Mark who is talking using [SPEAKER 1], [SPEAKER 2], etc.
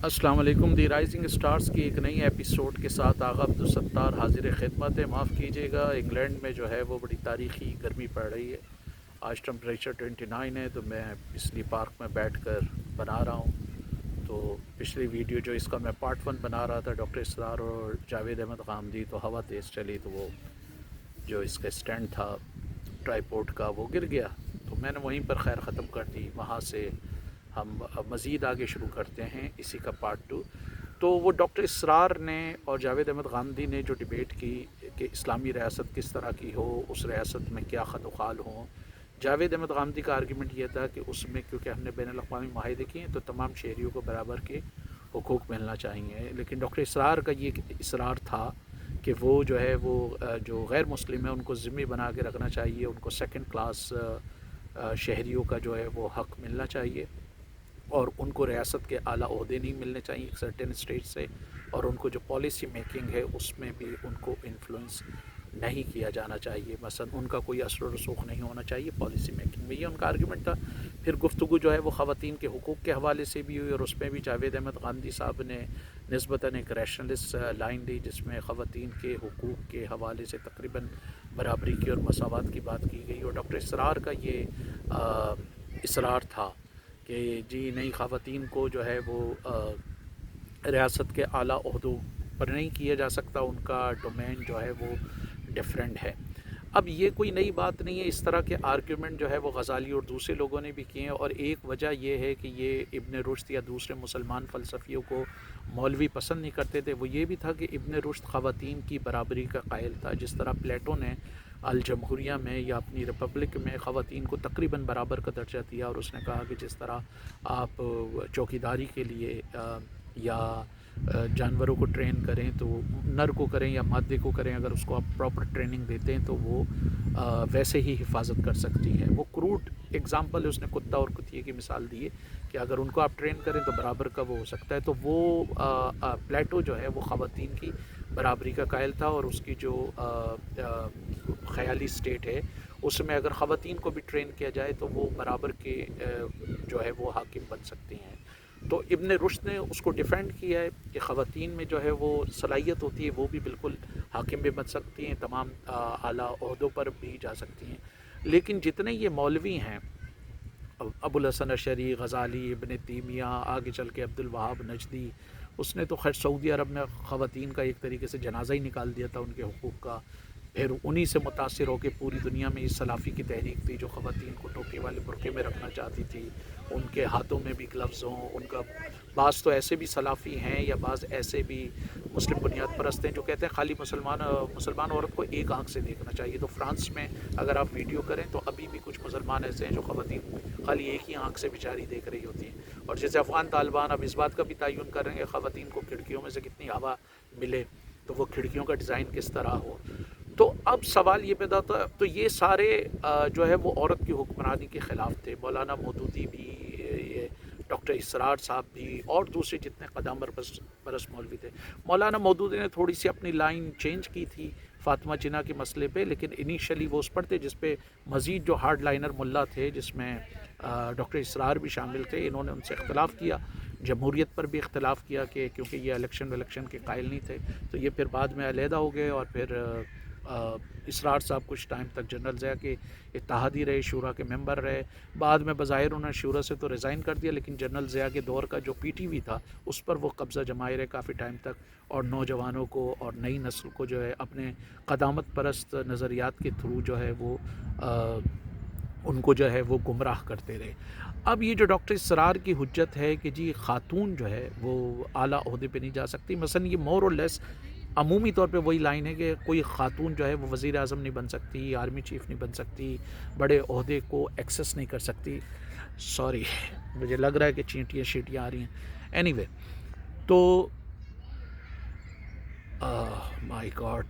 [SPEAKER 1] السلام علیکم۔ دی rising stars کی ایک نئی ایپیسوڈ کے ساتھ آغا عبدالستار حاضر خدمت ہے۔ معاف کیجیے گا، انگلینڈ میں جو ہے وہ بڑی تاریخی گرمی پڑ رہی ہے۔ آج ٹمپریچر 29 ہے، تو میں پچھلی پارک میں بیٹھ کر بنا رہا ہوں۔ تو پچھلی ویڈیو جو اس کا میں پارٹ 1 بنا رہا تھا ڈاکٹر اسرار اور جاوید احمد غامدی، تو ہوا تیز چلی تو وہ جو اس کا اسٹینڈ تھا ٹرائی پورٹ کا وہ گر گیا، تو میں نے وہیں پر خیر ختم کر دی۔ وہاں سے ہم مزید آگے شروع کرتے ہیں اسی کا پارٹ 2۔ تو وہ ڈاکٹر اسرار نے اور جاوید احمد غامدی نے جو ڈیبیٹ کی کہ اسلامی ریاست کس طرح کی ہو، اس ریاست میں کیا خد و خال ہوں۔ جاوید احمد غامدی کا آرگیومنٹ یہ تھا کہ اس میں کیونکہ ہم نے بین الاقوامی معاہدے کیے ہیں تو تمام شہریوں کو برابر کے حقوق ملنا چاہیے، لیکن ڈاکٹر اسرار کا یہ اصرار تھا کہ وہ جو ہے وہ جو غیر مسلم ہیں ان کو ذمہ بنا کے رکھنا چاہیے، ان کو سیکنڈ کلاس شہریوں کا جو ہے وہ حق ملنا چاہیے، اور ان کو ریاست کے اعلیٰ عہدے نہیں ملنے چاہیے ایک سرٹن اسٹیٹ سے، اور ان کو جو پالیسی میکنگ ہے اس میں بھی ان کو انفلوئنس نہیں کیا جانا چاہیے، مثلا ان کا کوئی اثر و رسوخ نہیں ہونا چاہیے پالیسی میکنگ میں۔ یہ ان کا آرگیومنٹ تھا۔ پھر گفتگو جو ہے وہ خواتین کے حقوق کے حوالے سے بھی ہوئی، اور اس میں بھی جاوید احمد غامدی صاحب نے نسبتاً ایک ریشنلسٹ لائن دی، جس میں خواتین کے حقوق کے حوالے سے تقریباً برابری کی اور مساوات کی بات کی گئی، اور ڈاکٹر اسرار کا یہ اصرار تھا کہ جی نہیں، خواتین کو جو ہے وہ ریاست کے اعلیٰ عہدوں پر نہیں کیا جا سکتا، ان کا ڈومین جو ہے وہ ڈیفرنٹ ہے۔ اب یہ کوئی نئی بات نہیں ہے، اس طرح کے آرگیومنٹ جو ہے وہ غزالی اور دوسرے لوگوں نے بھی کیے ہیں، اور ایک وجہ یہ ہے کہ یہ ابن رشد یا دوسرے مسلمان فلسفیوں کو مولوی پسند نہیں کرتے تھے۔ وہ یہ بھی تھا کہ ابن رشد خواتین کی برابری کا قائل تھا، جس طرح پلیٹو نے الجمہوریہ میں یا اپنی ریپبلک میں خواتین کو تقریباً برابر کا درجہ دیا، اور اس نے کہا کہ جس طرح آپ چوکیداری کے لیے یا جانوروں کو ٹرین کریں تو نر کو کریں یا مادے کو کریں، اگر اس کو آپ پراپر ٹریننگ دیتے ہیں تو وہ ویسے ہی حفاظت کر سکتی ہے۔ وہ کروڈ ایگزامپل ہے، اس نے کتا اور کتیے کی مثال دی ہے کہ اگر ان کو آپ ٹرین کریں تو برابر کا وہ ہو سکتا ہے۔ تو وہ پلیٹو جو ہے وہ خواتین کی برابری کا قائل تھا، اور اس کی جو خیالی اسٹیٹ ہے اس میں اگر خواتین کو بھی ٹرین کیا جائے تو وہ برابر کے جو ہے وہ حاکم بن سکتی ہیں۔ تو ابن رشد نے اس کو ڈیفینڈ کیا ہے کہ خواتین میں جو ہے وہ صلاحیت ہوتی ہے، وہ بھی بالکل حاکم بھی بن سکتی ہیں، تمام اعلیٰ عہدوں پر بھی جا سکتی ہیں۔ لیکن جتنے یہ مولوی ہیں، ابو الحسن اشعری، غزالی، ابن تیمیہ، آگے چل کے عبد الوہاب نجدی، اس نے تو خیر سعودی عرب میں خواتین کا ایک طریقے سے جنازہ ہی نکال دیا تھا ان کے حقوق کا۔ پھر انہی سے متاثر ہو کے پوری دنیا میں اس سلافی کی تحریک تھی جو خواتین کو ٹوپی والے برقعے میں رکھنا چاہتی تھی، ان کے ہاتھوں میں بھی گلوز ہوں۔ ان کا بعض تو ایسے بھی سلافی ہیں یا بعض ایسے بھی مسلم بنیاد پرست ہیں جو کہتے ہیں خالی مسلمان عورت کو ایک آنکھ سے دیکھنا چاہیے۔ تو فرانس میں اگر آپ ویڈیو کریں تو ابھی بھی کچھ مسلمان ایسے ہیں جو خواتین خالی ایک ہی آنکھ سے بیچاری دیکھ رہی ہوتی ہیں، اور جیسے افغان طالبان اب اس بات کا بھی تعین کر رہے ہیں کہ خواتین کو کھڑکیوں میں سے کتنی ہوا ملے، تو وہ کھڑکیوں کا ڈیزائن کس طرح ہو۔ تو اب سوال یہ پیدا ہوتا ہے، تو یہ سارے جو ہے وہ عورت کی حکمرانی کے خلاف تھے۔ مولانا مودودی بھی، یہ ڈاکٹر اسرار صاحب بھی، اور دوسرے جتنے قدامت پرست مولوی تھے۔ مولانا مودودی نے تھوڑی سی اپنی لائن چینج کی تھی فاطمہ جناح کے مسئلے پہ، لیکن انیشلی وہ اس پر تھے، جس پہ مزید جو ہارڈ لائنر ملا تھے جس میں ڈاکٹر اسرار بھی شامل تھے، انہوں نے ان سے اختلاف کیا، جمہوریت پر بھی اختلاف کیا کہ کیونکہ یہ الیکشن کے قائل نہیں تھے، تو یہ پھر بعد میں علیحدہ ہو گئے، اور پھر اسرار صاحب کچھ ٹائم تک جنرل ضیاء کے اتحادی رہے، شورا کے ممبر رہے۔ بعد میں بظاہر انہوں نے شورا سے تو ریزائن کر دیا، لیکن جنرل ضیاء کے دور کا جو پی ٹی وی تھا اس پر وہ قبضہ جمائے رہے کافی ٹائم تک، اور نوجوانوں کو اور نئی نسل کو جو ہے اپنے قدامت پرست نظریات کے تھرو جو ہے وہ ان کو جو ہے وہ گمراہ کرتے رہے۔ اب یہ جو ڈاکٹر اسرار کی حجت ہے کہ جی خاتون جو ہے وہ اعلیٰ عہدے پہ نہیں جا سکتی، مثلا یہ مور اور لیس عمومی طور پہ وہی لائن ہے کہ کوئی خاتون جو ہے وہ وزیر اعظم نہیں بن سکتی، آرمی چیف نہیں بن سکتی، بڑے عہدے کو ایکسیس نہیں کر سکتی۔ سوری، مجھے لگ رہا ہے کہ چینٹیاں شیٹیاں آ رہی ہیں۔ اینی وے، تو مائی گاڈ،